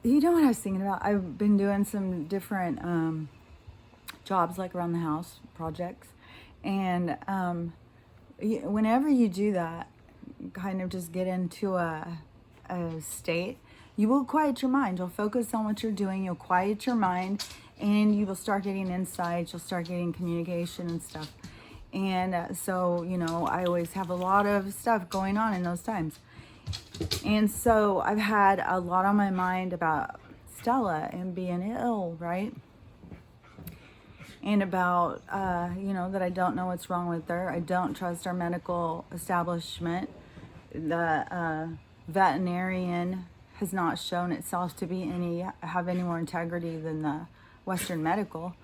You know what I was thinking about? I've been doing some different jobs, like around the house projects, and whenever you do that, kind of just get into a state, you will quiet your mind. You'll focus on what you're doing. You'll quiet your mind, and you will start getting insights. You'll start getting communication and stuff. And so, I always have a lot of stuff going on in those times. And so I've had a lot on my mind about Stella and being ill, right? And about, that I don't know what's wrong with her. I don't trust our medical establishment. The veterinarian has not shown itself to be have any more integrity than the Western medical.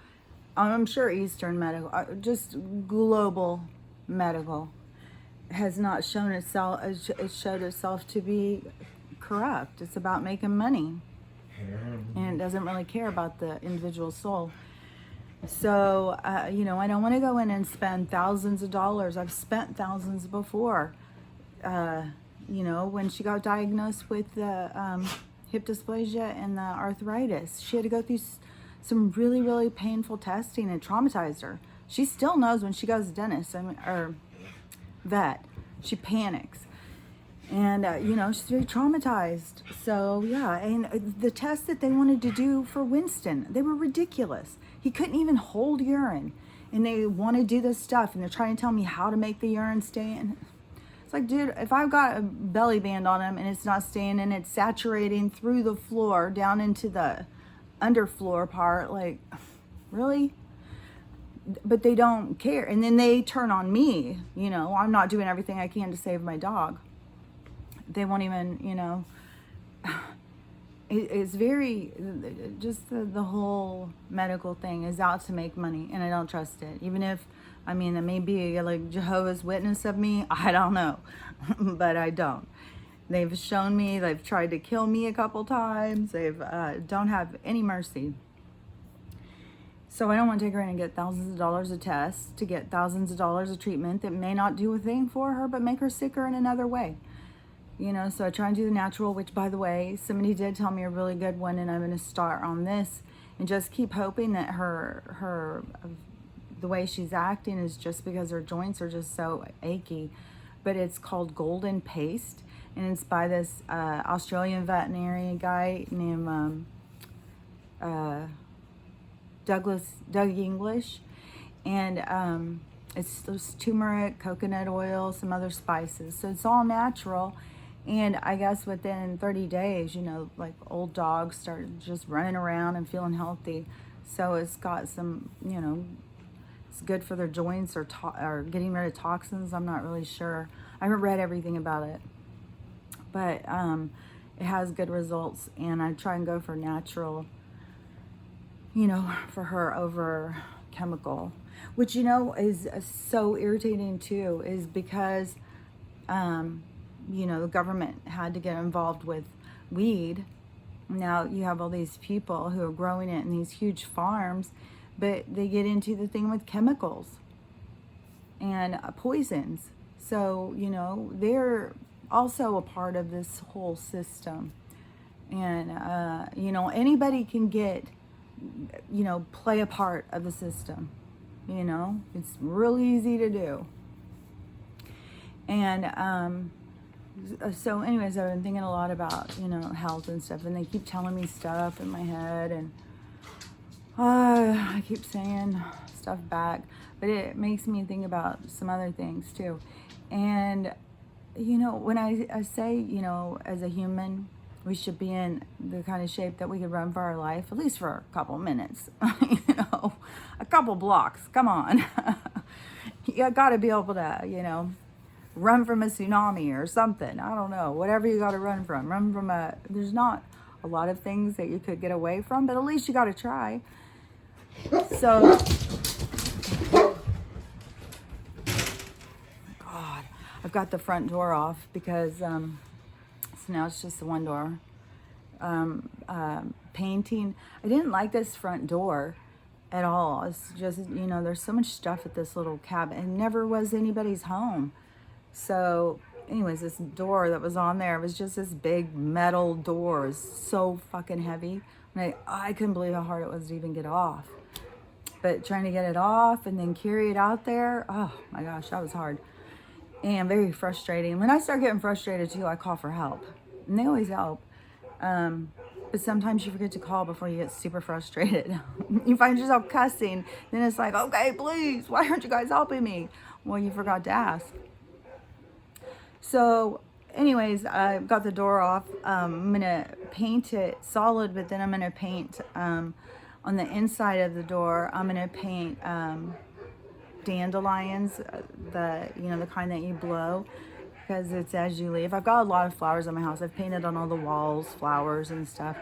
I'm sure Eastern medical, just global medical, has not shown itself. It showed itself to be corrupt. It's about making money, and it doesn't really care about the individual soul. So, I don't want to go in and spend thousands of dollars. I've spent thousands before. When she got diagnosed with the hip dysplasia and the arthritis, she had to go through some really, really painful testing. And traumatized her. She still knows when she goes to the dentist, or vet, she panics. And, she's very traumatized. So, yeah, and the tests that they wanted to do for Winston, they were ridiculous. He couldn't even hold urine. And they want to do this stuff, and they're trying to tell me how to make the urine stay in. It's like, dude, if I've got a belly band on him and it's not staying in, it's saturating through the floor down into the underfloor part, like, really? But they don't care. And then they turn on me, I'm not doing everything I can to save my dog. They won't even, it's very, just the whole medical thing is out to make money, and I don't trust it. Even if, it may be like Jehovah's Witness of me, I don't know, but I don't. They've shown me, they've tried to kill me a couple times. They've don't have any mercy. So I don't want to take her in and get thousands of dollars of tests, to get thousands of dollars of treatment that may not do a thing for her, but make her sicker in another way. So I try and do the natural, which, by the way, somebody did tell me a really good one, and I'm going to start on this and just keep hoping that the way she's acting is just because her joints are just so achy. But it's called Golden Paste, and it's by this Australian veterinarian guy named Doug English, and it's turmeric, coconut oil, some other spices. So it's all natural. And I guess within 30 days, like, old dogs started just running around and feeling healthy. So it's got some, it's good for their joints or getting rid of toxins. I'm not really sure. I haven't read everything about it. But it has good results. And I try and go for natural, for her over chemical. Which, is so irritating too, is because the government had to get involved with weed. Now you have all these people who are growing it in these huge farms, but they get into the thing with chemicals and poisons. So, they're also a part of this whole system. And, anybody can play a part of the system. It's real easy to do. And, so anyways, I've been thinking a lot about, health and stuff, and they keep telling me stuff in my head, and I keep saying stuff back, but it makes me think about some other things too. And, when I say, as a human, we should be in the kind of shape that we could run for our life, at least for a couple minutes, a couple blocks, come on. You got to be able to, run from a tsunami or something. I don't know. Whatever you got to run from. There's not a lot of things that you could get away from, but at least you got to try. So, God, I've got the front door off because, so now it's just the one door. Painting. I didn't like this front door at all. It's just, there's so much stuff at this little cabin. It never was anybody's home. So anyways, this door that was on there was just this big metal door. It was so fucking heavy. And I couldn't believe how hard it was to even get off. But trying to get it off and then carry it out there, oh my gosh, that was hard. And very frustrating. When I start getting frustrated too, I call for help. And they always help. But sometimes you forget to call before you get super frustrated. You find yourself cussing. Then it's like, okay, please, why aren't you guys helping me? Well, you forgot to ask. So anyways, I got the door off. I'm going to paint it solid, but then I'm going to paint on the inside of the door. I'm going to paint dandelions, the kind that you blow, because it's as you leave. I've got a lot of flowers in my house. I've painted on all the walls, flowers and stuff,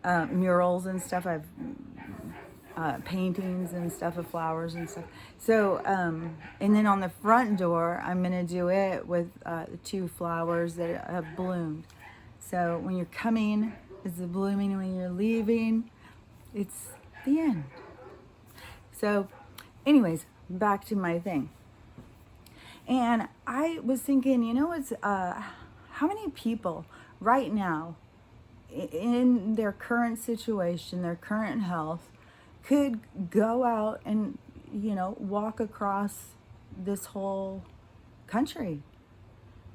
murals and stuff. I've paintings and stuff of flowers and stuff. So, and then on the front door, I'm going to do it with 2 flowers that have bloomed. So when you're coming, it's blooming. When you're leaving, it's the end. So anyways, back to my thing. And I was thinking, it's how many people right now in their current situation, their current health, could go out and, walk across this whole country?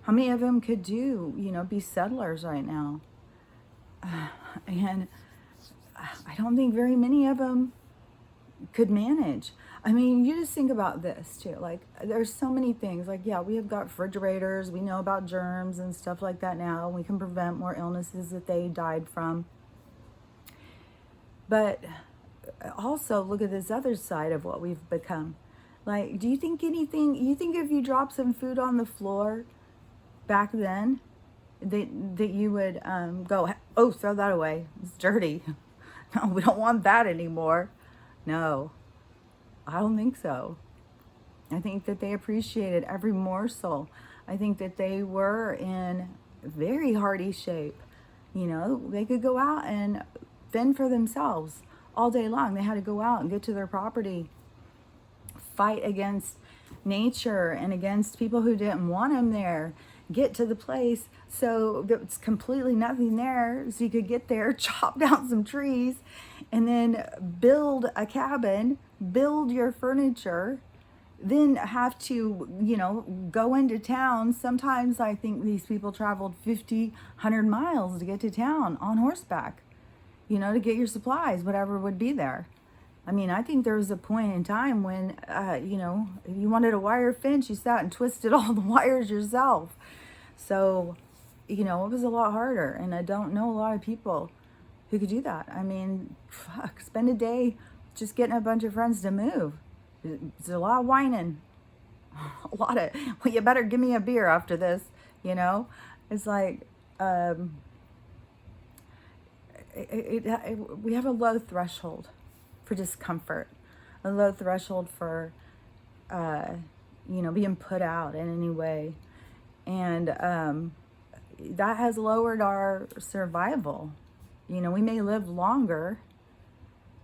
How many of them could be settlers right now? And I don't think very many of them could manage. I mean, you just think about this too. Like, there's so many things. Like, yeah, we have got refrigerators. We know about germs and stuff like that now. We can prevent more illnesses that they died from. But also, look at this other side of what we've become. Like, do you think if you drop some food on the floor back then, that you would go, oh, throw that away. It's dirty. No, we don't want that anymore. No. I don't think so. I think that they appreciated every morsel. I think that they were in very hardy shape. They could go out and fend for themselves all day long. They had to go out and get to their property, fight against nature and against people who didn't want them there, get to the place so it's completely nothing there, so you could get there, chop down some trees, and then build a cabin, build your furniture, then have to, go into town. Sometimes I think these people traveled 50, 100 miles to get to town on horseback, to get your supplies, whatever would be there. I mean, I think there was a point in time when, if you wanted a wire fence, you sat and twisted all the wires yourself. So, it was a lot harder. And I don't know a lot of people who could do that. I mean, spend a day just getting a bunch of friends to move. It's a lot of whining. A lot of, well, you better give me a beer after this, It's like, we have a low threshold for discomfort, a low threshold for, being put out in any way. And that has lowered our survival. We may live longer,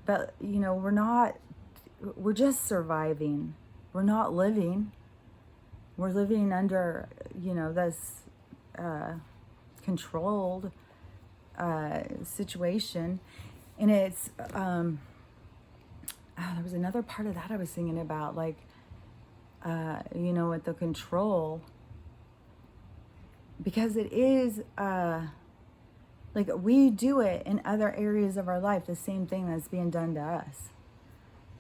but, we're just surviving. We're not living. We're living under, this controlled situation. And it's, there was another part of that I was thinking about, like, with the control, because it is, like, we do it in other areas of our life, the same thing that's being done to us.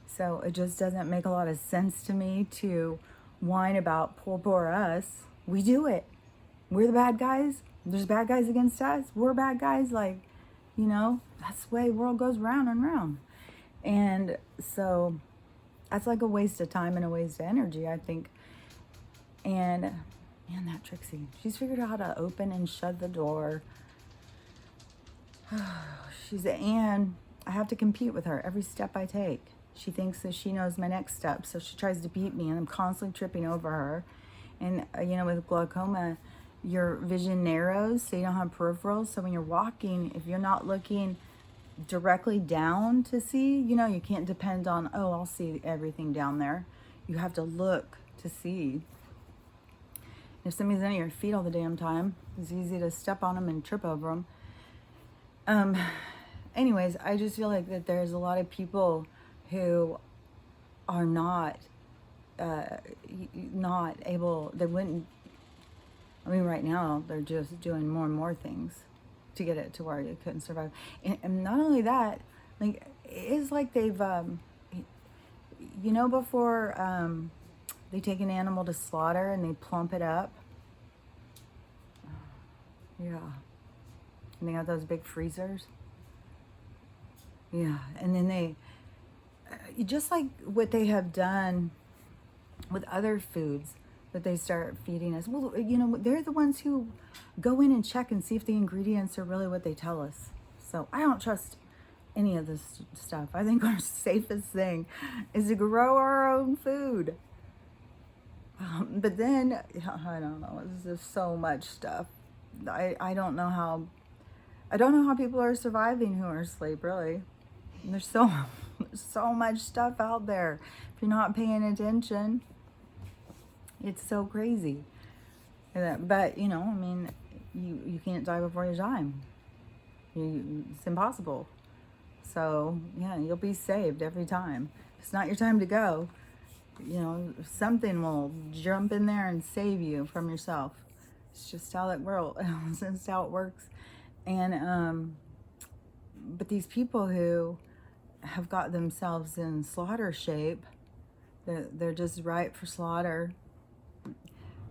So it just doesn't make a lot of sense to me to whine about poor us. We do it. We're the bad guys. There's bad guys against us. We're bad guys. Like, that's the way the world goes round and round. And so that's like a waste of time and a waste of energy, I think. And man, that Trixie, she's figured out how to open and shut the door. And I have to compete with her every step I take. She thinks that she knows my next step, so she tries to beat me, and I'm constantly tripping over her. And, with glaucoma, your vision narrows, so you don't have peripherals. So when you're walking, if you're not looking directly down to see, you can't depend on, I'll see everything down there. You have to look to see. If somebody's under your feet all the damn time, it's easy to step on them and trip over them. Anyways, I just feel like that there's a lot of people who are not able, they wouldn't, I mean, right now they're just doing more and more things to get it to where you couldn't survive. And not only that, like, it's like they've, before they take an animal to slaughter and they plump it up. Yeah. And they got those big freezers. Yeah. And then they, just like what they have done with other foods that they start feeding us. Well, they're the ones who go in and check and see if the ingredients are really what they tell us. So I don't trust any of this stuff. I think our safest thing is to grow our own food. But then, I don't know, there's just so much stuff. I don't know how people are surviving who are asleep, really. And there's so much stuff out there. If you're not paying attention, it's so crazy. But, I mean, you can't die before your time. It's impossible. So, yeah, you'll be saved every time. If it's not your time to go, something will jump in there and save you from yourself. It's just how that world, it's just how it works. And, but these people who have got themselves in slaughter shape, they're just ripe for slaughter.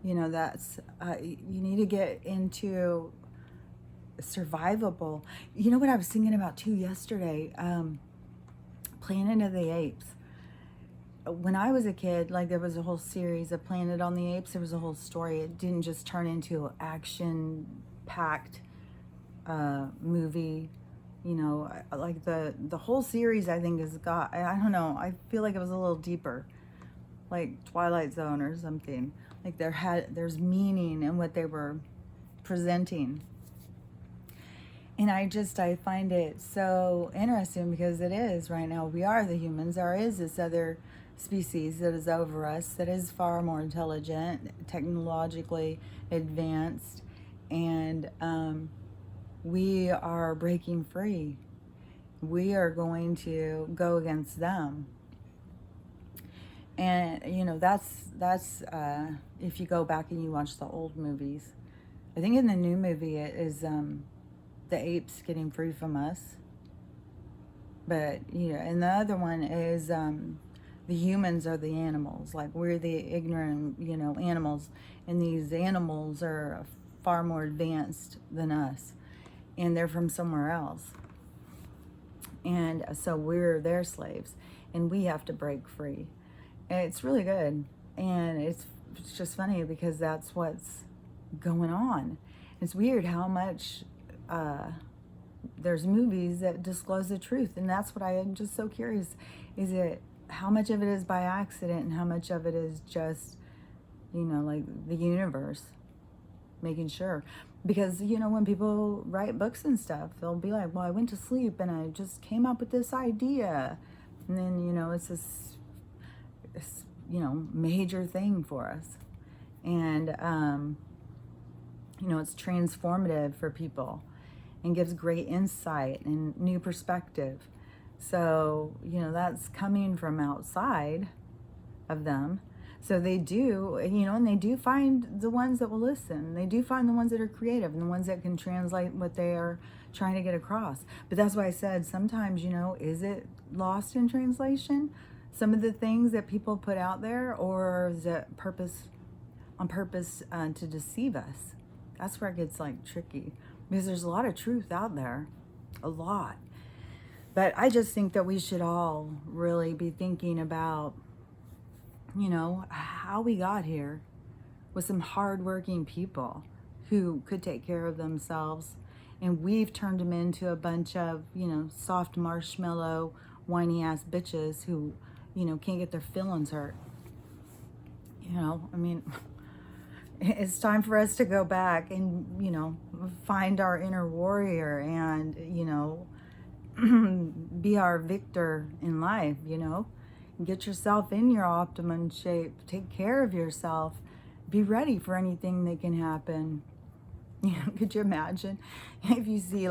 That's, you need to get into survivable. You know what I was thinking about too yesterday? Planet of the Apes. When I was a kid, like, there was a whole series of Planet on the Apes. There was a whole story. It didn't just turn into an action-packed movie. Like the whole series, I think, has got, I don't know, I feel like it was a little deeper, like Twilight Zone or something. Like there's meaning in what they were presenting. And I find it so interesting because it is right now. We are the humans. There is this other species that is over us, that is far more intelligent, technologically advanced, and we are breaking free. We are going to go against them. And, that's if you go back and you watch the old movies. I think in the new movie it is the apes getting free from us. But, and the other one is the humans are the animals. Like, we're the ignorant, animals. And these animals are far more advanced than us. And they're from somewhere else. And so we're their slaves. And we have to break free. And it's really good. And it's just funny because that's what's going on. It's weird how much there's movies that disclose the truth. And that's what I am just so curious. Is it how much of it is by accident and how much of it is just, like the universe making sure. Because, when people write books and stuff, they'll be like, well, I went to sleep and I just came up with this idea. And then, it's this, major thing for us. And, it's transformative for people and gives great insight and new perspective. So, that's coming from outside of them. So they do, and they do find the ones that will listen. They do find the ones that are creative and the ones that can translate what they are trying to get across. But that's why I said sometimes, is it lost in translation? Some of the things that people put out there, or is it on purpose to deceive us? That's where it gets like tricky, because there's a lot of truth out there, a lot. But I just think that we should all really be thinking about, how we got here with some hardworking people who could take care of themselves. And we've turned them into a bunch of, soft marshmallow, whiny ass bitches who, can't get their feelings hurt. It's time for us to go back and, find our inner warrior and, be our victor in life, Get yourself in your optimum shape. Take care of yourself. be ready for anything that can happen. You know, could you imagine if you see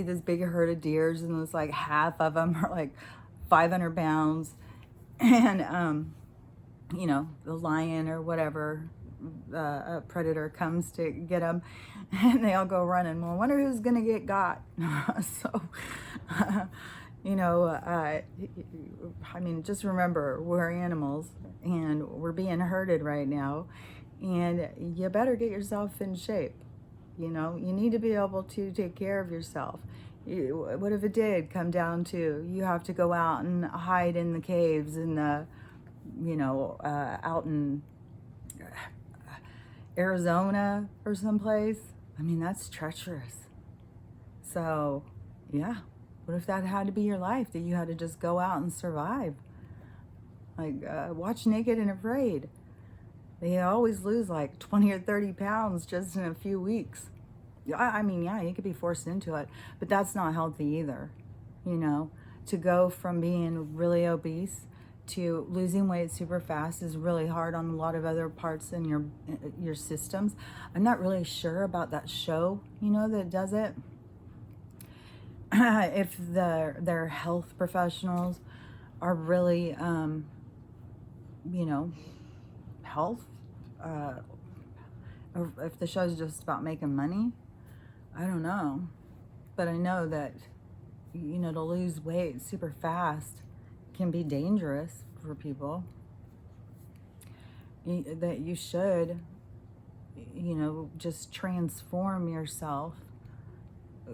this big herd of deers and it's like half of them are like 500 pounds, and you know, the lion or whatever a predator comes to get them, and they all go running. Well, I wonder who's gonna get got. So, you know, I mean, just remember, we're animals and we're being herded right now, and you better get yourself in shape. You know, you need to be able to take care of yourself. What if it did come down to you have to go out and hide in the caves in the, you know, out in Arizona or someplace? I mean, that's treacherous. So, yeah. What if that had to be your life, that you had to just go out and survive? Like, watch Naked and Afraid. They always lose like 20 or 30 pounds just in a few weeks. I mean, yeah, you could be forced into it, but that's not healthy either. You know, to go from being really obese to losing weight super fast is really hard on a lot of other parts in your systems. I'm not really sure about that show, you know, that does it. If their health professionals are really, you know, health, or if the show's just about making money, I don't know. But I know that, you know, to lose weight super fast can be dangerous for people. That you should, you know, just transform yourself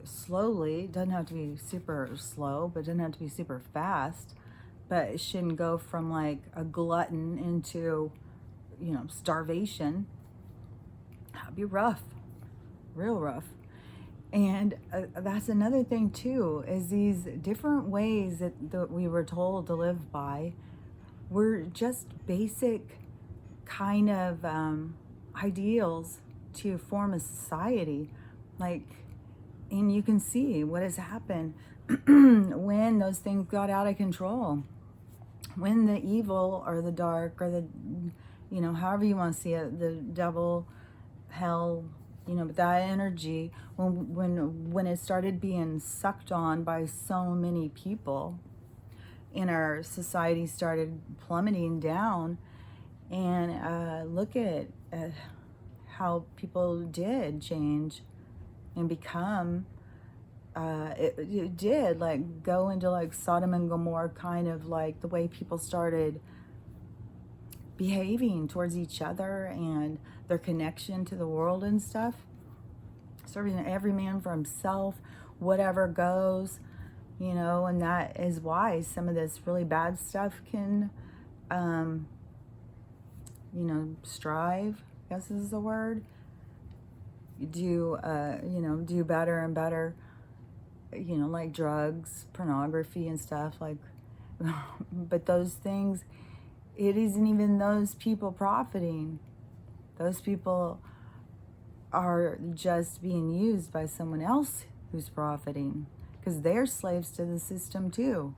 slowly. It doesn't have to be super slow, but it doesn't have to be super fast. But it shouldn't go from like a glutton into, you know, starvation. That'd be rough, real rough. And that's another thing too, is these different ways that we were told to live by were just basic kind of ideals to form a society. Like, and you can see what has happened when those things got out of control. When the evil or the dark or the, you know, however you want to see it, the devil, hell, you know, but that energy, when it started being sucked on by so many people, and our society started plummeting down, and look at how people did change and become, it did like go into like Sodom and Gomorrah, kind of like the way people started behaving towards each other and their connection to the world and stuff. Serving every man for himself, whatever goes, you know, and that is why some of this really bad stuff can, you know, strive, I guess is the word, do, you know, do better and better, you know, like drugs, pornography and stuff, like, but those things, it isn't even those people profiting. Those people are just being used by someone else who's profiting, because they're slaves to the system too.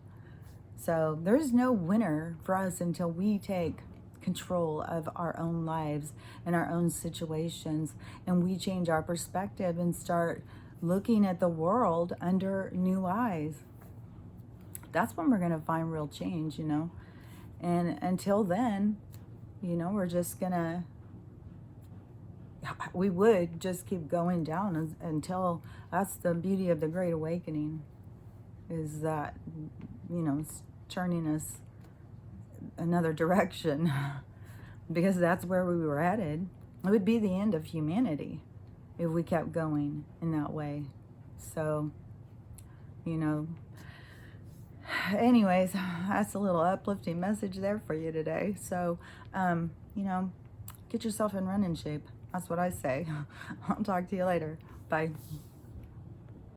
So there's no winner for us until we take control of our own lives and our own situations, and we change our perspective and start looking at the world under new eyes. That's when we're going to find real change, you know. And until then, you know, we would just keep going down until, that's the beauty of the Great Awakening, is that, you know, it's turning us another direction, because that's where we were headed. It would be the end of humanity if we kept going in that way. So, you know, anyways, that's a little uplifting message there for you today. So, you know, get yourself in running shape. That's what I say. I'll talk to you later. Bye.